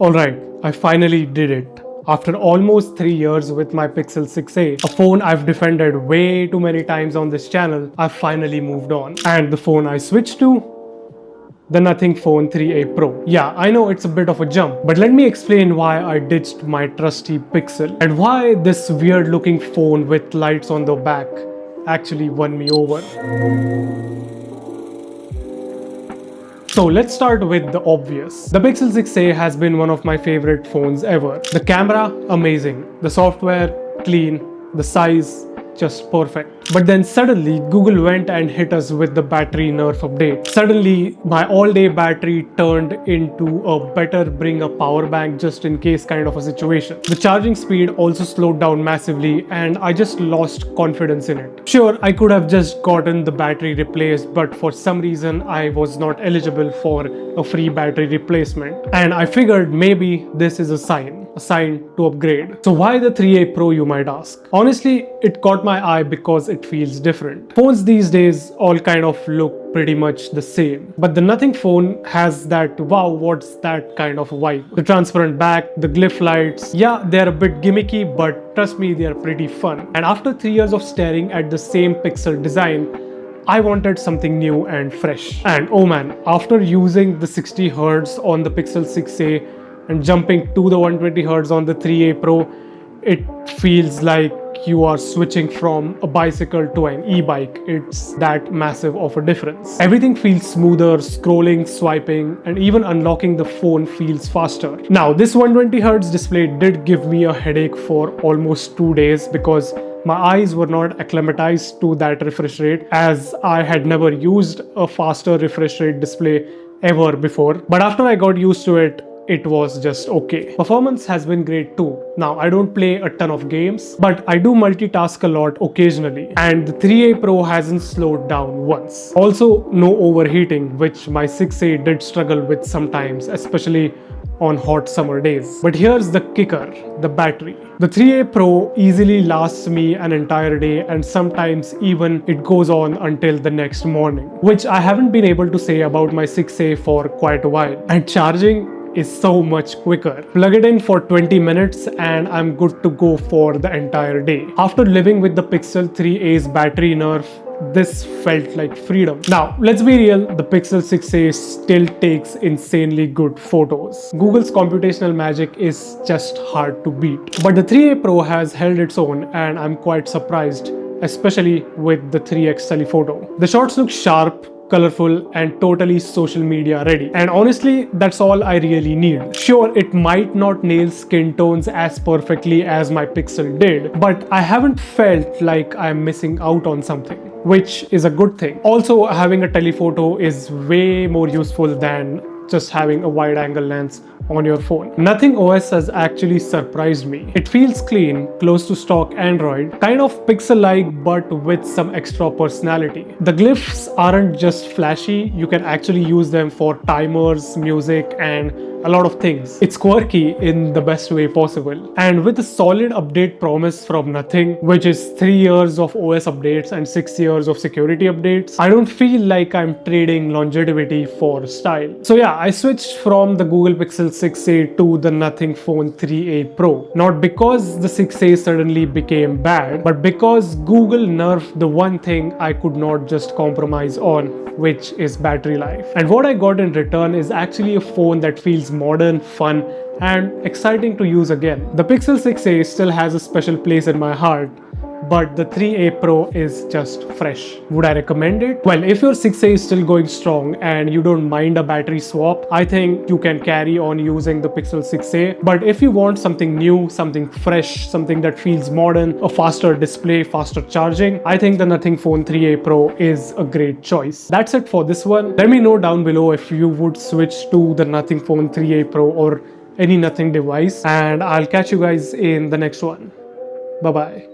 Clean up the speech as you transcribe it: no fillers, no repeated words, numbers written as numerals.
Alright, I finally did it. After almost 3 years with my Pixel 6a, a phone I've defended way too many times on this channel, I've finally moved on. And the phone I switched to? The Nothing Phone 3a Pro. Yeah, I know it's a bit of a jump, but let me explain why I ditched my trusty Pixel and why this weird looking phone with lights on the back actually won me over. So let's start with the obvious. The Pixel 6a has been one of my favorite phones ever. The camera, amazing. The software, clean. The size, just perfect. But then suddenly Google went and hit us with the battery nerf update. Suddenly my all-day battery turned into a better bring a power bank just in case kind of a situation. The charging speed also slowed down massively and I just lost confidence in it. Sure, I could have just gotten the battery replaced, but for some reason I was not eligible for a free battery replacement. And I figured maybe this is a sign to upgrade. So why the 3a Pro, you might ask? Honestly, it caught my eye because it feels different. Phones these days all kind of look pretty much the same, but the Nothing Phone has that wow, what's that kind of vibe. The transparent back, the glyph lights, yeah, they're a bit gimmicky, but trust me, they're pretty fun. And after 3 years of staring at the same Pixel design, I wanted something new and fresh. And oh man, after using the 60Hz on the Pixel 6a and jumping to the 120Hz on the 3a Pro, it feels like you are switching from a bicycle to an e-bike. It's that massive of a difference. Everything feels smoother, scrolling, swiping, and even unlocking the phone feels faster. Now, this 120Hz display did give me a headache for almost 2 days because my eyes were not acclimatized to that refresh rate, as I had never used a faster refresh rate display ever before. But after I got used to it, it was just okay. Performance has been great too. Now, I don't play a ton of games, but I do multitask a lot occasionally, and the 3a Pro hasn't slowed down once. Also, no overheating, which my 6a did struggle with sometimes, especially on hot summer days. But here's the kicker, the battery. The 3a Pro easily lasts me an entire day, and sometimes even it goes on until the next morning, which I haven't been able to say about my 6a for quite a while. And charging is so much quicker. Plug it in for 20 minutes and I'm good to go for the entire day. After living with the Pixel 3a's battery nerf, this felt like freedom. Now, let's be real, the Pixel 6a still takes insanely good photos. Google's computational magic is just hard to beat. But the 3a Pro has held its own and I'm quite surprised, especially with the 3x telephoto. The shots look sharp, colorful, and totally social media ready. And honestly, that's all I really need. Sure, it might not nail skin tones as perfectly as my Pixel did, but I haven't felt like I'm missing out on something, which is a good thing. Also, having a telephoto is way more useful than just having a wide angle lens on your phone. Nothing OS has actually surprised me. It feels clean, close to stock Android, kind of Pixel-like but with some extra personality. The glyphs aren't just flashy, you can actually use them for timers, music, and a lot of things. It's quirky in the best way possible. And with a solid update promise from Nothing, which is 3 years of OS updates and 6 years of security updates, I don't feel like I'm trading longevity for style. So yeah, I switched from the Google Pixel 6a to the Nothing Phone 3a Pro. Not because the 6a suddenly became bad, but because Google nerfed the one thing I could not just compromise on, which is battery life. And what I got in return is actually a phone that feels modern, fun, and exciting to use again. The Pixel 6a still has a special place in my heart, but the 3a Pro is just fresh. Would I recommend it? Well, if your 6a is still going strong and you don't mind a battery swap, I think you can carry on using the Pixel 6a. But if you want something new, something fresh, something that feels modern, a faster display, faster charging, I think the Nothing Phone 3a Pro is a great choice. That's it for this one. Let me know down below if you would switch to the Nothing Phone 3a Pro or any Nothing device, and I'll catch you guys in the next one. Bye bye.